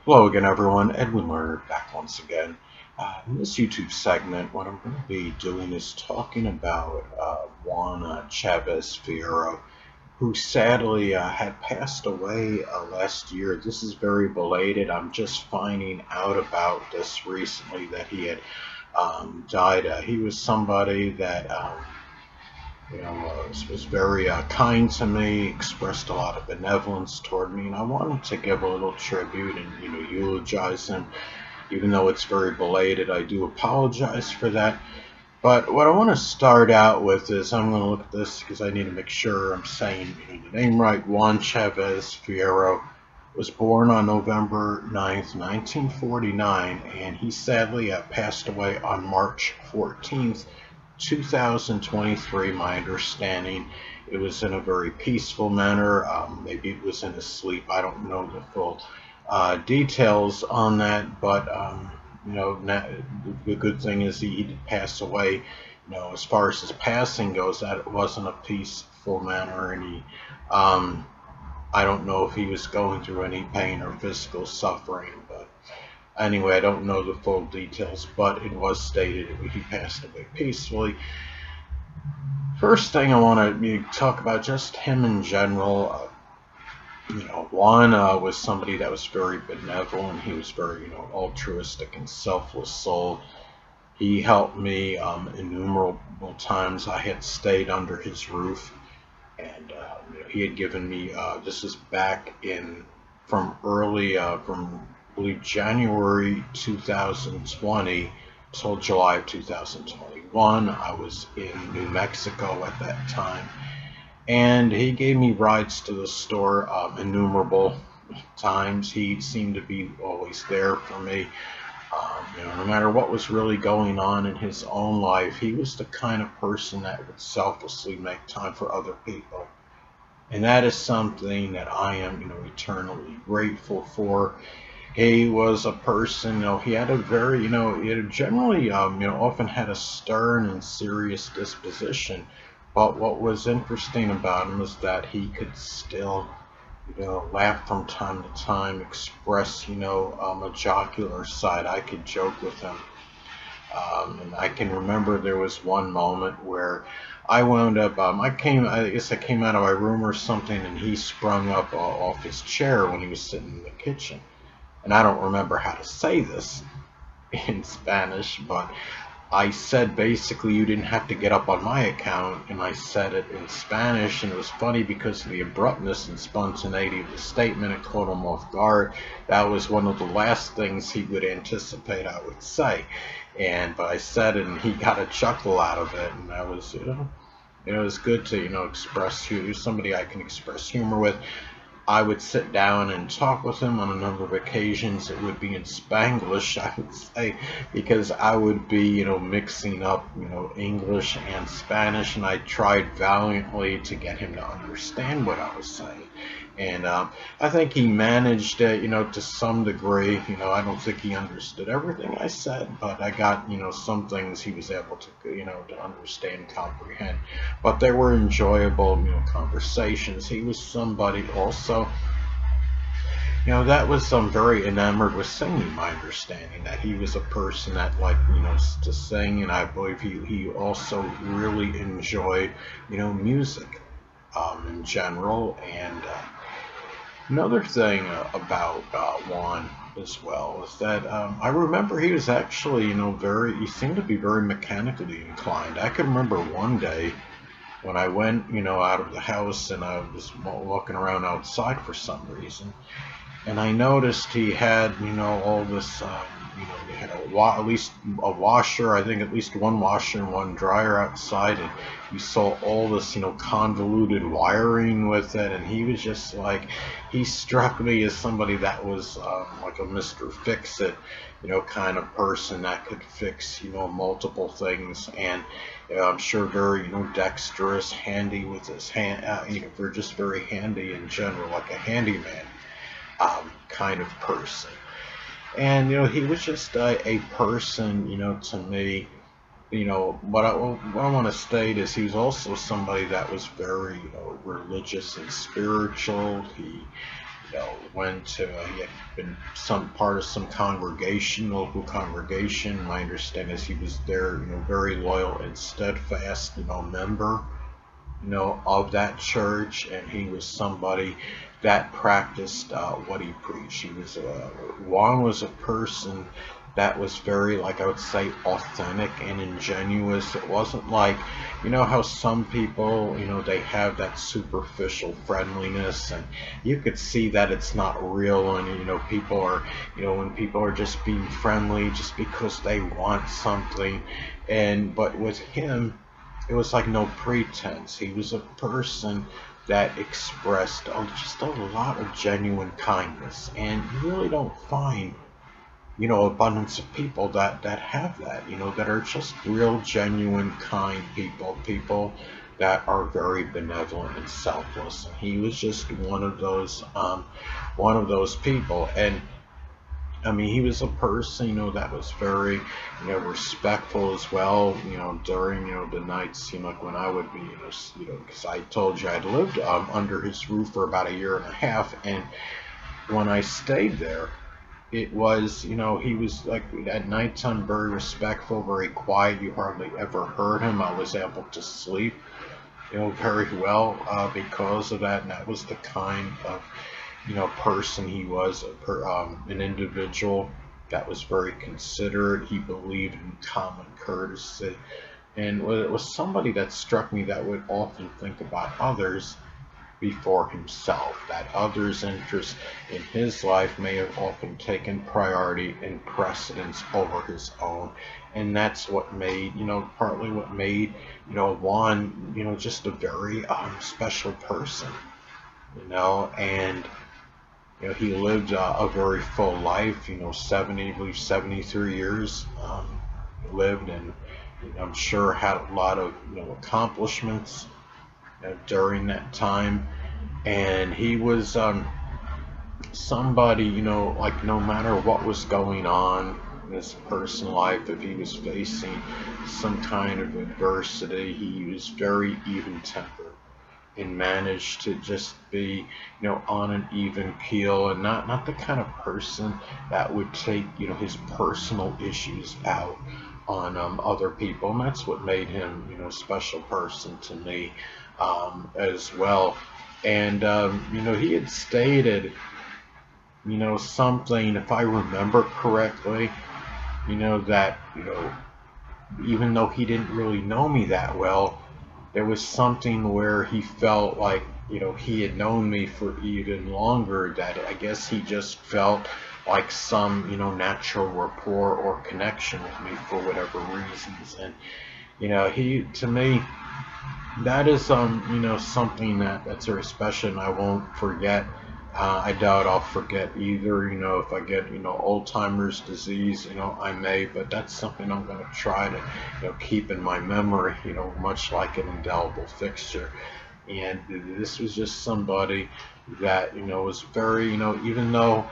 Hello again, everyone. Edwin Learnard back once again. In this YouTube segment, what I'm going to be doing is talking about Juan Chavez Fierro, who sadly had passed away last year. This is very belated. I'm just finding out about this recently that he had died. He was somebody that was very kind to me, expressed a lot of benevolence toward me, and I wanted to give a little tribute and eulogize him. Even though it's very belated, I do apologize for that. But what I want to start out with is I'm going to look at this because I need to make sure I'm saying the name right. Juan Chavez Fierro was born on November 9th, 1949, and he sadly passed away on March 14th, 2023. My understanding, it was in a very peaceful manner. Maybe it was in his sleep. I don't know the full details on that, but the good thing is he did pass away. As far as his passing goes, that it wasn't a peaceful manner, and I don't know if he was going through any pain or physical suffering, but anyway, I don't know the full details, but it was stated he passed away peacefully. First thing I want to talk about just him in general. Juan was somebody that was very benevolent. He was very, altruistic and selfless soul. He helped me innumerable times. I had stayed under his roof, and he had given me. This is back in from early from I believe January 2020 till July of 2021. I was in New Mexico at that time, and he gave me rides to the store innumerable times. He seemed to be always there for me. No matter what was really going on in his own life, he was the kind of person that would selflessly make time for other people. And that is something that I am, eternally grateful for. He was a person, he had a very, he had generally, often had a stern and serious disposition. But what was interesting about him is that he could still, laugh from time to time, express, a jocular side. I could joke with him. And I can remember there was one moment where I wound up, I guess I came out of my room or something, and he sprung up off his chair when he was sitting in the kitchen. And I don't remember how to say this in Spanish, but I said basically you didn't have to get up on my account, and I said it in Spanish, and it was funny because of the abruptness and spontaneity of the statement. It caught him off guard. That was one of the last things he would anticipate I would say, but I said it, and he got a chuckle out of it, and that was, it was good to, express humor. Somebody I can express humor with. I would sit down and talk with him on a number of occasions. It would be in Spanglish, I would say, because I would be, mixing up, English and Spanish, and I tried valiantly to get him to understand what I was saying. And I think he managed it, to some degree. I don't think he understood everything I said, but I got, some things he was able to, to understand, comprehend. But they were enjoyable, conversations. He was somebody also, that was very enamored with singing. My understanding that he was a person that liked, to sing, and I believe he also really enjoyed, music in general. And another thing about Juan as well is that I remember he was actually, he seemed to be very mechanically inclined. I can remember one day when I went, out of the house, and I was walking around outside for some reason, and I noticed he had, all this, he had at least a washer, I think at least one washer and one dryer outside, and you saw all this, convoluted wiring with it, and he was just like, he struck me as somebody that was like a Mr. Fix-It, kind of person that could fix, multiple things, and I'm sure very, dexterous, handy with his hand, they're just very handy in general, like a handyman kind of person. And he was just a person, to me. What I want to state is he was also somebody that was very, religious and spiritual. went to he had been some part of some congregation, local congregation. My understanding is he was there, very loyal and steadfast, member, of that church, and he was somebody that practiced what he preached. Juan was a person that was very, like I would say, authentic and ingenuous. It wasn't like, how some people, they have that superficial friendliness, and you could see that it's not real, and people are, when people are just being friendly just because they want something, but with him, it was like no pretense. He was a person that expressed just a lot of genuine kindness, and you really don't find, abundance of people that have that, that are just real, genuine, kind people that are very benevolent and selfless. And he was just one of those people. And I mean, he was a person, that was very, respectful as well, during, the nights, like when I would be, because I told you I'd lived under his roof for about a year and a half, and when I stayed there, it was, he was like at nighttime very respectful, very quiet. You hardly ever heard him. I was able to sleep, very well because of that, and that was the kind of person he was, an individual that was very considerate. He believed in common courtesy, and it was somebody that struck me that would often think about others before himself, that others' interests in his life may have often taken priority and precedence over his own. And that's what made, partly what made, Juan, just a very special person, and he lived a very full life, 70, I believe 73 years lived, and I'm sure had a lot of, accomplishments during that time. And he was somebody, like no matter what was going on in his personal life, if he was facing some kind of adversity, he was very even tempered and managed to just be, on an even keel, and not the kind of person that would take, his personal issues out on other people. And that's what made him, a special person to me as well. And he had stated, something, if I remember correctly, that, even though he didn't really know me that well, there was something where he felt like, he had known me for even longer, that I guess he just felt like some, natural rapport or connection with me for whatever reasons. And, he, to me, that is, something that's very special, and I won't forget. I doubt I'll forget either, if I get, Alzheimer's disease, I may, but that's something I'm going to try to, keep in my memory, much like an indelible fixture. And this was just somebody that, was very, even though,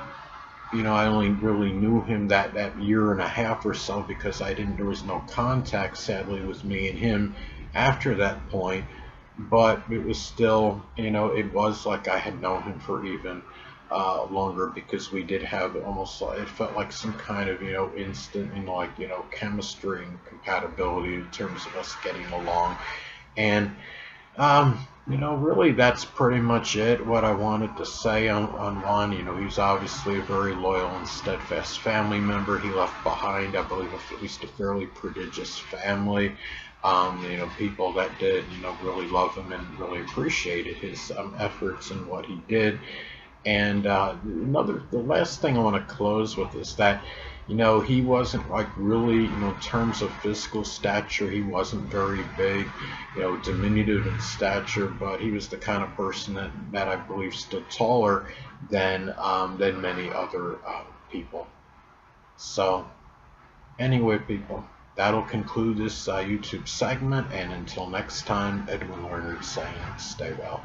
I only really knew him that year and a half or so, because there was no contact, sadly, with me and him after that point. But it was still, it was like I had known him for even longer, because we did have almost, it felt like some kind of, instant, like, chemistry and compatibility in terms of us getting along. And really, that's pretty much it, what I wanted to say on Juan. He was obviously a very loyal and steadfast family member. He left behind, I believe, at least a fairly prodigious family. People that did, really love him and really appreciated his efforts and what he did. And the last thing I want to close with is that, he wasn't like really, in terms of physical stature, he wasn't very big, diminutive in stature, but he was the kind of person that I believe stood taller than many other people. So, anyway, people, that'll conclude this YouTube segment, and until next time, Edwin Learnard saying, stay well.